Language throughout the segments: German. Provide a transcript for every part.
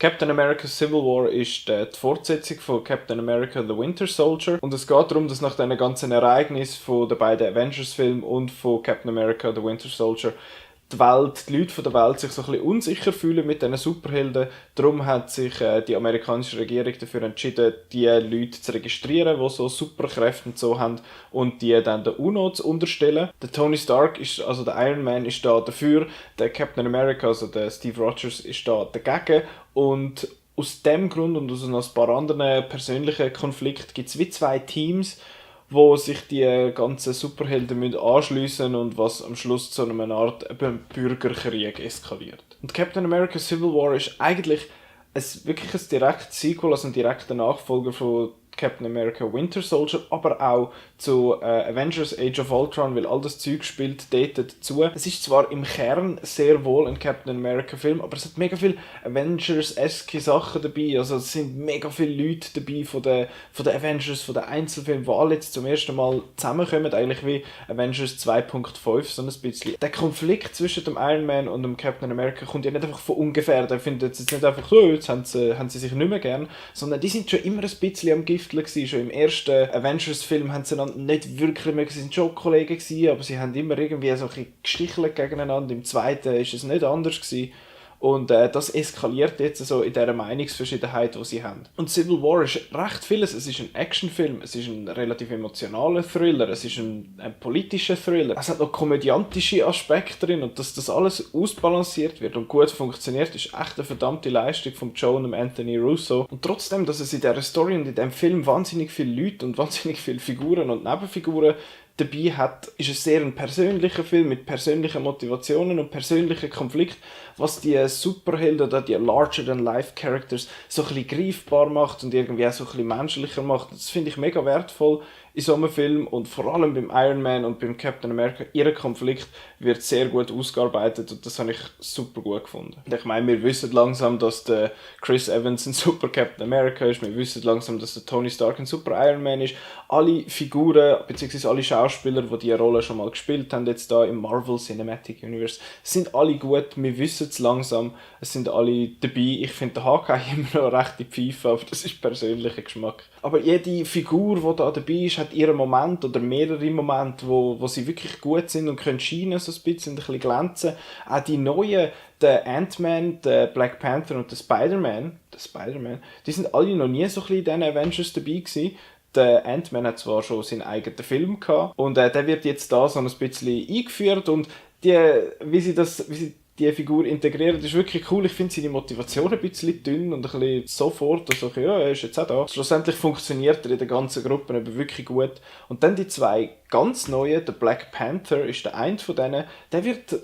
Captain America Civil War ist die Fortsetzung von Captain America The Winter Soldier und es geht darum, dass nach den ganzen Ereignissen von den beiden Avengers-Filmen und von Captain America The Winter Soldier die Leute von der Welt sich so ein bisschen unsicher fühlen mit diesen Superhelden. Darum hat sich die amerikanische Regierung dafür entschieden, die Leute zu registrieren, die so Superkräfte und so haben und die dann der UNO zu unterstellen. Der Tony Stark, also der Iron Man, ist da dafür, der Captain America, also der Steve Rogers, ist da dagegen und aus dem Grund und aus noch ein paar anderen persönlichen Konflikten gibt es wie zwei Teams, wo sich die ganzen Superhelden anschliessen und was am Schluss zu einer Art Bürgerkrieg eskaliert. Und Captain America Civil War ist eigentlich wirklich ein direktes Sequel, also ein direkter Nachfolger von Captain America Winter Soldier, aber auch zu Avengers Age of Ultron, weil all das Zeug spielt dort dazu. Es ist zwar im Kern sehr wohl ein Captain America Film, aber es hat mega viele Avengers-eske Sachen dabei, also es sind mega viele Leute dabei von den Avengers, von den Einzelfilmen, die alle jetzt zum ersten Mal zusammenkommen, eigentlich wie Avengers 2.5, so ein bisschen. Der Konflikt zwischen dem Iron Man und dem Captain America kommt ja nicht einfach von ungefähr, der findet jetzt nicht einfach so, jetzt haben sie sich nicht mehr gern, sondern die sind schon immer ein bisschen am Gift gewesen. Schon im ersten Avengers-Film haben sie einander nicht wirklich mehr, sie sind schon Kollegen gewesen, aber sie haben immer irgendwie so ein bisschen gestichelt gegeneinander. Im zweiten ist es nicht anders gewesen. Und das eskaliert jetzt so in dieser Meinungsverschiedenheit, die sie haben. Und Civil War ist recht vieles. Es ist ein Actionfilm, es ist ein relativ emotionaler Thriller, es ist ein politischer Thriller. Es hat noch komödiantische Aspekte drin und dass das alles ausbalanciert wird und gut funktioniert, ist echt eine verdammte Leistung von Joe und Anthony Russo. Und trotzdem, dass es in dieser Story und in diesem Film wahnsinnig viele Leute und wahnsinnig viele Figuren und Nebenfiguren dabei hat, ist es sehr ein persönlicher Film mit persönlichen Motivationen und persönlichen Konflikten, was die Superhelden oder die Larger-than-Life-Characters so ein bisschen greifbar macht und irgendwie auch so ein bisschen menschlicher macht. Das finde ich mega wertvoll in so einem Film und vor allem beim Iron Man und beim Captain America, ihr Konflikt wird sehr gut ausgearbeitet und das habe ich super gut gefunden. Und ich meine, wir wissen langsam, dass der Chris Evans ein super Captain America ist, wir wissen langsam, dass der Tony Stark ein super Iron Man ist. Alle Figuren, bzw. alle Schauspieler, die diese Rolle schon mal gespielt haben, jetzt da im Marvel Cinematic Universe, sind alle gut, wir wissen es langsam, es sind alle dabei. Ich finde den Hawkeye immer noch recht die Pfeife, aber das ist persönlicher Geschmack. Aber jede Figur, die da dabei ist, hat ihren Moment oder mehrere Momente, wo sie wirklich gut sind und können scheinen, so ein bisschen, ein bisschen glänzen. Auch die neuen, der Ant-Man, der Black Panther und der Spider-Man, die sind alle noch nie so ein bisschen in diesen Avengers dabei gewesen. Der Ant-Man hat zwar schon seinen eigenen Film gehabt und der wird jetzt da so ein bisschen eingeführt und wie sie die Figur integrieren, ist wirklich cool. Ich finde seine Motivation ein bisschen dünn und ein bisschen sofort, also ja, er ist jetzt auch da. Schlussendlich funktioniert er in der ganzen Gruppe aber wirklich gut. Und dann die zwei ganz neuen, der Black Panther ist der eine von denen, der wird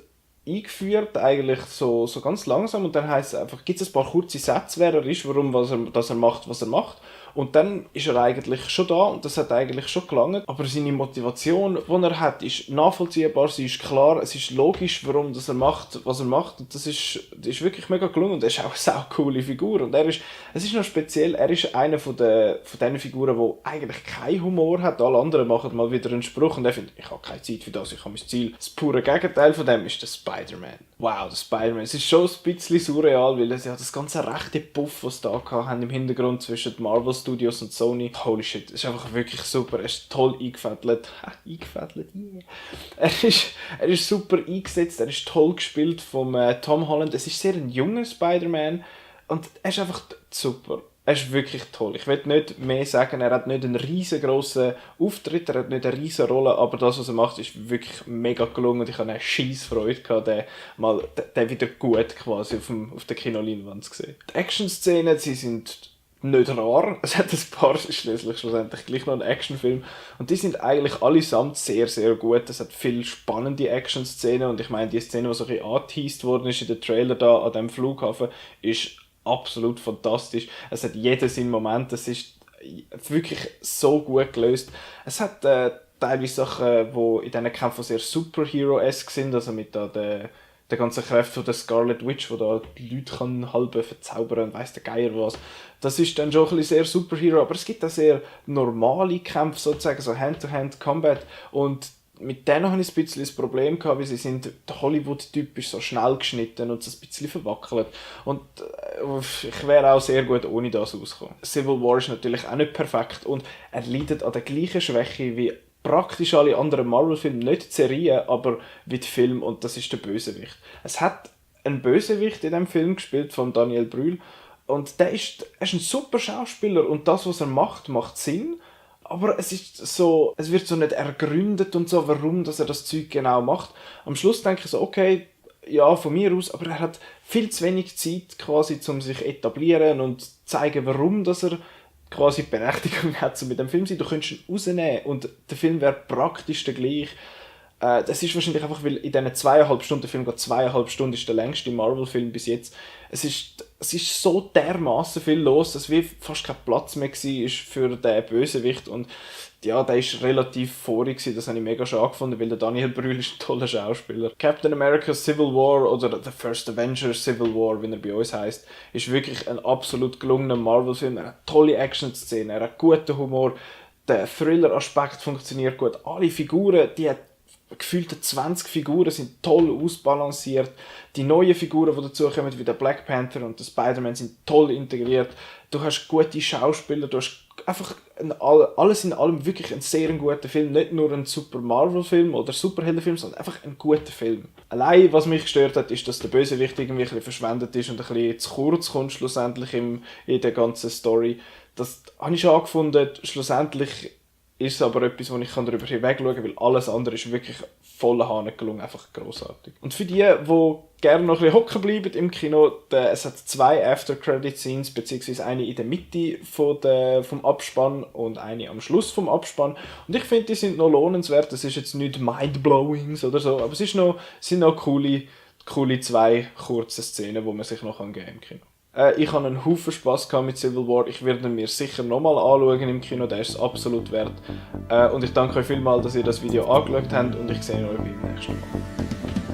eingeführt, eigentlich so ganz langsam und dann heisst es einfach, gibt es ein paar kurze Sätze, wer er ist, dass er macht, was er macht. Und dann ist er eigentlich schon da und das hat eigentlich schon gelangt. Aber seine Motivation, die er hat, ist nachvollziehbar, sie ist klar, es ist logisch, warum dass er macht, was er macht. Und das ist wirklich mega gelungen und er ist auch eine sau coole Figur. Und es ist noch speziell, er ist einer von diesen Figuren, die eigentlich keinen Humor hat. Alle anderen machen mal wieder einen Spruch und er findet, ich habe keine Zeit für das, ich habe mein Ziel. Das pure Gegenteil von dem ist der Spider-Man. Wow, der Spider-Man. Es ist schon ein bisschen surreal, weil es ja das ganze rechte Puff, was sie da haben im Hintergrund zwischen Marvel Studios und Sony. Holy shit, es ist einfach wirklich super. Er ist toll eingefädelt. Eingefädelt, yeah. Er ist super eingesetzt, er ist toll gespielt vom Tom Holland. Es ist sehr ein junger Spider-Man und er ist einfach super. Er ist wirklich toll. Ich will nicht mehr sagen, er hat nicht einen riesengroßen Auftritt, er hat nicht eine riesen Rolle, aber das, was er macht, ist wirklich mega gelungen und ich habe eine scheisse Freude gehabt, den wieder gut quasi auf der Kinoleinwand zu sehen. Die Action-Szenen, sie sind nicht rar. Es hat ein paar schlussendlich gleich noch einen Actionfilm und die sind eigentlich allesamt sehr, sehr gut. Es hat viele spannende Action-Szenen und ich meine, die Szene, die so ein bisschen angeteased worden ist in den Trailer da an diesem Flughafen, ist absolut fantastisch. Es hat jeden seinen Moment. Es ist wirklich so gut gelöst. Es hat teilweise Sachen, die in diesen Kämpfen sehr Superhero-esque sind, also mit der ganzen Kräfte von der Scarlet Witch, die da die Leute kann halb verzaubern und weiss der Geier was. Das ist dann schon ein bisschen sehr Superhero, aber es gibt auch sehr normale Kämpfe, sozusagen, so Hand-to-Hand-Combat und mit denen habe ich ein bisschen das Problem gehabt, weil sie sind Hollywood-typisch so schnell geschnitten und so ein bisschen verwackelt. Und ich wäre auch sehr gut ohne das ausgekommen. Civil War ist natürlich auch nicht perfekt und er leidet an der gleichen Schwäche wie praktisch alle anderen Marvel-Filme, nicht die Serien, aber wie die Filme, und das ist der Bösewicht. Es hat einen Bösewicht in dem Film gespielt von Daniel Brühl und er ist ein super Schauspieler und das, was er macht, macht Sinn. Aber es wird so nicht ergründet und so, warum dass er das Zeug genau macht. Am Schluss denke ich so, okay, ja, von mir aus, aber er hat viel zu wenig Zeit quasi, um sich etablieren und zeigen, warum dass er quasi die Berechtigung hat, um mit dem Film zu sein. Du könntest ihn rausnehmen und der Film wäre praktisch der gleiche. Das ist wahrscheinlich einfach, weil in diesen 2,5 Stunden, der Film geht 2,5 Stunden, ist der längste Marvel-Film bis jetzt. Es ist so dermaßen viel los, dass wie fast kein Platz mehr war für den Bösewicht. Und ja, der ist relativ vorig gewesen, das habe ich mega schade gefunden, weil der Daniel Brühl ist ein toller Schauspieler. Captain America Civil War oder The First Avenger Civil War, wie er bei uns heisst, ist wirklich ein absolut gelungener Marvel-Film. Er hat tolle Action-Szenen, er hat guten Humor, der Thriller-Aspekt funktioniert gut. Alle Figuren, die hat gefühlte 20 Figuren sind toll ausbalanciert. Die neuen Figuren, die dazukommen, wie der Black Panther und der Spider-Man, sind toll integriert. Du hast gute Schauspieler, du hast einfach alles in allem wirklich einen sehr guten Film. Nicht nur ein super Marvel-Film oder Superheldenfilm, sondern einfach ein guter Film. Allein, was mich gestört hat, ist, dass der Bösewicht irgendwie ein bisschen verschwendet ist und ein bisschen zu kurz kommt schlussendlich in der ganzen Story. Das habe ich schon angefunden. Schlussendlich ist es aber etwas, wo ich darüber hinwegschauen kann, weil alles andere ist wirklich voller Hahn gelungen, einfach grossartig. Und für die gerne noch ein bisschen hocken bleiben im Kino, es hat 2 After-Credit-Scenes, beziehungsweise eine in der Mitte vom Abspann und eine am Schluss vom Abspann. Und ich finde, die sind noch lohnenswert. Das ist jetzt nicht mind-blowing oder so, aber sind noch coole 2 kurze Szenen, die man sich noch geben kann im Kino. Ich hatte einen Haufen Spass mit Civil War. Ich werde ihn mir sicher nochmal anschauen im Kino, der ist es absolut wert. Und ich danke euch vielmals, dass ihr das Video angeschaut habt und ich sehe euch beim nächsten Mal.